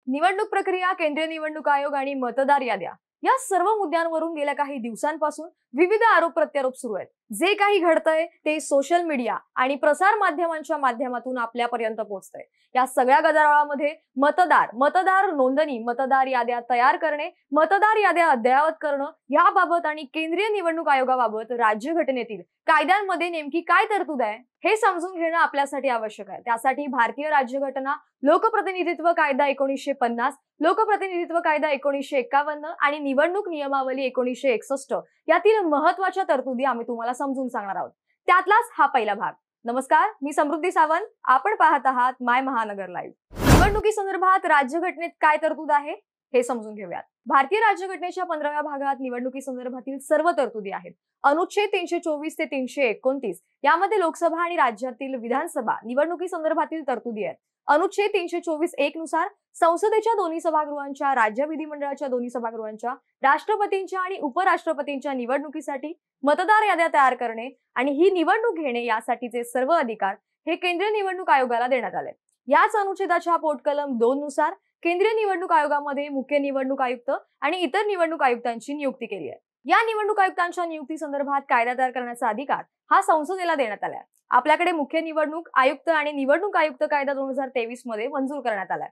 निवडणूक प्रक्रिया, केंद्रीय निवडणूक आयोग आणि मतदार याद्या या सर्व मुद्द्यांवरून गेल्या काही दिवसांपासून विविध आरोप प्रत्यारोप सुरू आहेत। जे काही घडतंय ते सोशल मीडिया आणि प्रसार माध्यमांच्या माध्यमातून आपल्यापर्यंत पोहोचतंय। या सगळ्या गदारोळामध्ये मतदार नोंदणी, मतदार याद्या तयार करणे, मतदार याद्या अद्ययावत करणं याबाबत आणि केंद्रीय निवडणूक आयोगाबाबत राज्यघटनेतील कायद्यांमध्ये नेमकी काय तरतूद आहे हे समजून घेणं आपल्यासाठी आवश्यक आहे। त्यासाठी भारतीय राज्यघटना, लोकप्रतिनिधित्व कायदा 1950, लोकप्रतिनिधित्व कायदा 1951 आणि निवडणूक नियमावली 1961 यातील महत्त्वाच्या तरतुदी आम्ही तुम्हाला समजून सांगणार आहोत। त्यातलाच हा पहिला भाग। नमस्कार, मी समृद्धी सावंत, आपण पाहत आहात माय महानगर लाईव्ह। निवडणुकी संदर्भात राज्यघटनेत काय तरतूद आहे हे समजून घेऊयात। भारतीय राज्यघटनेच्या 15व्या भागात निवडणुकी संदर्भातील सर्व तरतुदी आहेत। अनुच्छेद 324 ते 329 यामध्ये लोकसभा आणि राज्यातील विधानसभा निवडणुकी संदर्भातील तरतुदी आहेत। अनुच्छेद 324(1) नुसार संसदेच्या दोन्ही सभागृहांच्या, राज्य विधिमंडळाच्या दोन्ही सभागृहांच्या, राष्ट्रपतींच्या आणि उपराष्ट्रपतींच्या निवडणुकीसाठी मतदार याद्या तयार करणे आणि ही निवडणूक घेणे यासाठीचे सर्व अधिकार हे केंद्रीय निवडणूक आयोगाला देण्यात आले। याच अनुच्छेदाच्या पोटकलम 2 नुसार केंद्रीय निवडणूक आयोगामध्ये मुख्य निवडणूक आयुक्त आणि इतर निवडणूक आयुक्तांची नियुक्ती केली आहे। या निवडणूक आयुक्तांच्या नियुक्ती संदर्भात कायदा तयार करण्याचा अधिकार हा संसदेला देण्यात आलाय। आपल्याकडे मुख्य निवडणूक आयुक्त आणि निवडणूक आयुक्त कायदा 2023 मध्ये मंजूर करण्यात आलाय।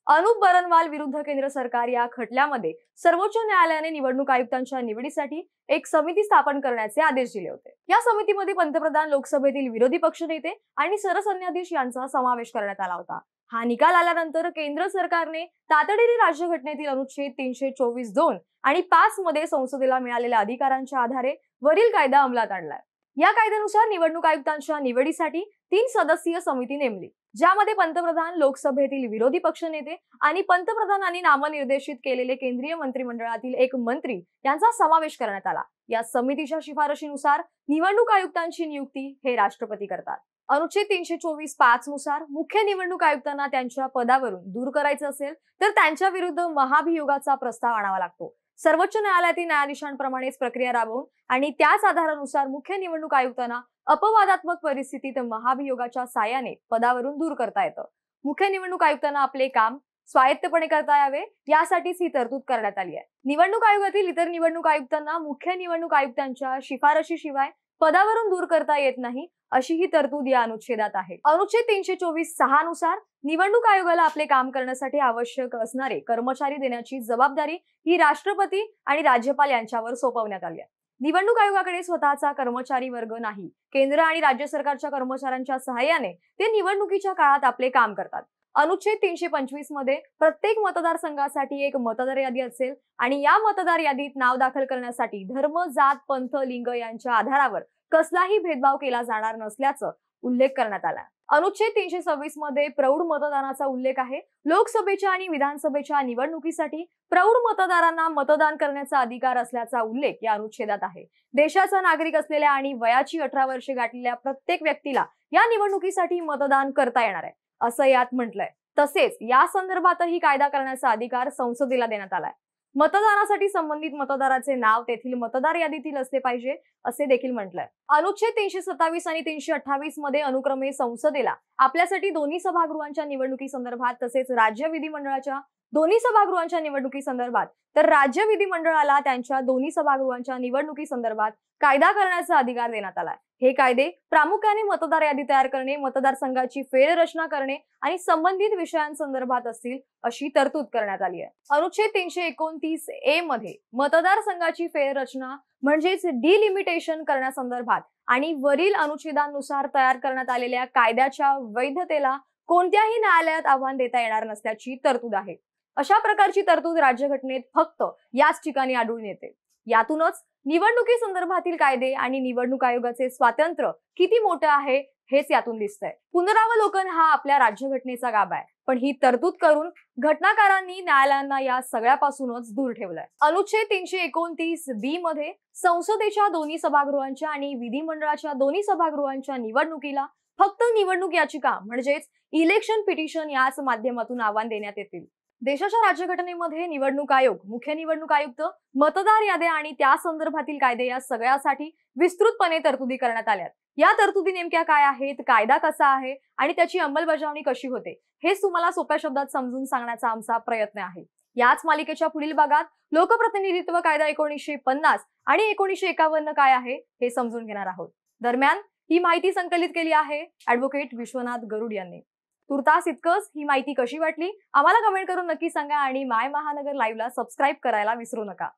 अनुप बरनवाल विरुद्ध केंद्र सरकार या खटल्यामध्ये सर्वोच्च न्यायालयाने निवडणूक आयुक्तांच्या निवडीसाठी एक समिती स्थापन करण्याचे आदेश दिले होते। या समितीमध्ये पंतप्रधान, लोकसभेतील विरोधी पक्षनेते आणि सरन्यायाधीश यांचा समावेश करण्यात आला होता। हा निकाल आल्यानंतर केंद्र सरकारने तातडीने राज्यघटनेतील अनुच्छेद 324(2) आणि 5 मध्ये संसदेला मिळालेल्या अधिकारांच्या आधारे वरील कायदा अंमलात आणलाय। या कायद्यानुसार निवडणूक आयुक्तांच्या निवडीसाठी 3 सदस्यीय समिती नेमली, ज्यामध्ये पंतप्रधान, लोकसभेतील विरोधी पक्षनेते आणि पंतप्रधानांनी नामनिर्देशित केलेले केंद्रीय मंत्रिमंडळातील एक मंत्री यांचा समावेश करण्यात आला। या समितीच्या शिफारशीनुसार निवडणूक आयुक्तांची नियुक्ती हे राष्ट्रपती करतात। अनुच्छेद 324(5) नुसार मुख्य निवडणूक आयुक्तांना त्यांच्या पदावरून दूर करायचे असेल तर त्यांच्या विरुद्ध महाभियोगाचा प्रस्ताव आणावा लागतो। सर्वोच्च न्यायालयातील न्यायाधीशांप्रमाणेच प्रक्रिया राबवून आणि त्याच आधारानुसार मुख्य निवडणूक आयुक्तांना अपवादात्मक परिस्थितीत महाभियोगाच्या साहाय्याने पदावरून दूर करता येतं। मुख्य निवडणूक आयुक्तांना आपले काम स्वायत्तपणे करता यावे यासाठीच ही तरतूद करण्यात आली आहे। निवडणूक आयोगातील इतर निवडणूक आयुक्तांना मुख्य निवडणूक आयुक्तांच्या शिफारशीशिवाय पदावरून दूर करता येत नाही, अशी ही तरतूद या अनुच्छेदात आहे। अनुच्छेद 324(6) नुसार निवडणूक आयोगाला आपले काम करण्यासाठी आवश्यक असणारे कर्मचारी देण्याची जबाबदारी ही राष्ट्रपती आणि राज्यपाल यांच्यावर सोपवण्यात आली आहे। निवडणूक आयोगाकडे स्वतःचा कर्मचारी वर्ग नाही, केंद्र आणि राज्य सरकारच्या कर्मचाऱ्यांच्या सहाय्याने ते निवडणुकीच्या काळात आपले काम करतात। अनुच्छेद 325 मध्ये प्रत्येक मतदारसंघासाठी एक मतदार यादी असेल आणि या मतदार यादीत नाव दाखल करण्यासाठी धर्म, जात, पंथ, लिंग यांच्या आधारावर कसलाही भेदभाव केला जाणार नसल्याचा उल्लेख करण्यात आला। अनुच्छेद 326 मध्ये प्रौढ मतदानाचा उल्लेख आहे। लोकसभेच्या आणि विधानसभेच्या निवडणुकीसाठी प्रौढ मतदारांना मतदान करण्याचा अधिकार असल्याचा उल्लेख या अनुच्छेदात आहे। देशाचा नागरिक असलेल्या आणि वयाची 18 वर्षे गाठलेल्या प्रत्येक व्यक्तीला या निवडणुकीसाठी मतदान करता येणार आहे, असं यात म्हटलंय। तसेच या संदर्भातही कायदा करण्याचा अधिकार संसदेला देण्यात आलाय। मतदानासाठी संबंधित मतदाराचे नाव तेथील मतदार यादीतील असले पाहिजे, असे देखील म्हटलंय। अनुच्छेद 327 आणि 328 मध्ये अनुक्रमे संसदेला आपल्यासाठी दोन्ही सभागृहांच्या निवडणुकी संदर्भात तसेच राज्य विधिमंडळाच्या दोन्ही सभागृहांच्या निवडणुकी संदर्भात तर राज्य विधिमंडळाला त्यांच्या दोन्ही सभागृहांच्या निवडणुकी संदर्भात कायदा करण्याचा अधिकार देण्यात आलाय। हे कायदे प्रामुख्याने मतदार यादी तयार करणे, मतदारसंघाची फेररचना करणे आणि संबंधित विषयांसंदर्भात असतील, अशी तरतूद करण्यात आली आहे। अनुच्छेद 329(a) मध्ये मतदारसंघाची फेररचना म्हणजेच डिलिमिटेशन करण्यासंदर्भात आणि वरील अनुच्छेदानुसार तयार करण्यात आलेल्या कायद्याच्या वैधतेला कोणत्याही न्यायालयात आव्हान देता येणार नसल्याची तरतूद आहे। अशा प्रकारची तरतूद राज्यघटनेत फक्त याच ठिकाणी आढळून येते। यातूनच निवडणुकी संदर्भातील कायदे आणि निवडणूक आयोगाचे स्वातंत्र्य किती मोठे आहे हेच यातून दिसतंय। पुनरावलोकन हा आपल्या राज्यघटनेचा गाभा आहे, पण ही तरतूद करून घटनाकारांनी न्यायालयांना या सगळ्यापासूनच दूर ठेवलंय। अनुच्छेद 329(b) मध्ये संसदेच्या दोन्ही सभागृहांच्या आणि विधिमंडळाच्या दोन्ही सभागृहांच्या निवडणुकीला फक्त निवडणूक याचिका म्हणजेच इलेक्शन पिटिशन याच माध्यमातून आव्हान देण्यात येतील। देशाच्या राज्यघटनेमध्ये निवडणूक आयोग, मुख्य निवडणूक आयुक्त, मतदार याद्या आणि त्या संदर्भातील कायदे या सगळ्यासाठी विस्तृतपणे तरतुदी करण्यात आल्या। या तरतुदी नेमक्या काय आहेत, कायदा कसा आहे आणि त्याची अंमलबजावणी कशी होते, हेच तुम्हाला सोप्या शब्दात समजून सांगण्याचा आमचा प्रयत्न आहे. याच मालिकेच्या पुढील भागात लोकप्रतिनिधित्व कायदा 1950 आणि 1951 काय आहे हे समजून घेणार आहोत. दरम्यान ही माहिती संकलित केली आहे ऍडव्होकेट विश्वनाथ गरुड यांनी. तुर्तास इतकंच. ही माहिती कशी वाटली आम्हाला कमेंट करून नक्की सांगा आणि माय महानगर लाईव्हला सबस्क्राईब करायला विसरू नका.